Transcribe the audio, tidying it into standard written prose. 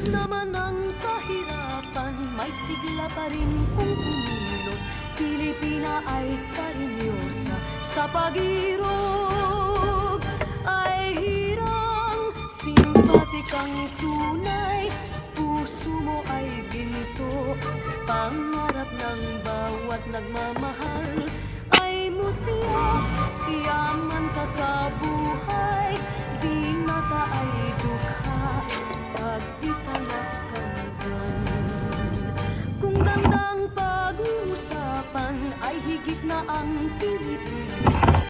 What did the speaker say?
naman ang kahirapan, may sigla pa rin kung kumilos. Pilipina ay karinyosa sa pag-irog, ay hirang simpatikang tunay. Puso mo ay ginto, pangarap ng bawat nagmamahal ay mutya. Yaman ka sa buhay, di mata ay dukha pag di ka nakanggan. Kung gandang pag-uusapan ay higit na ang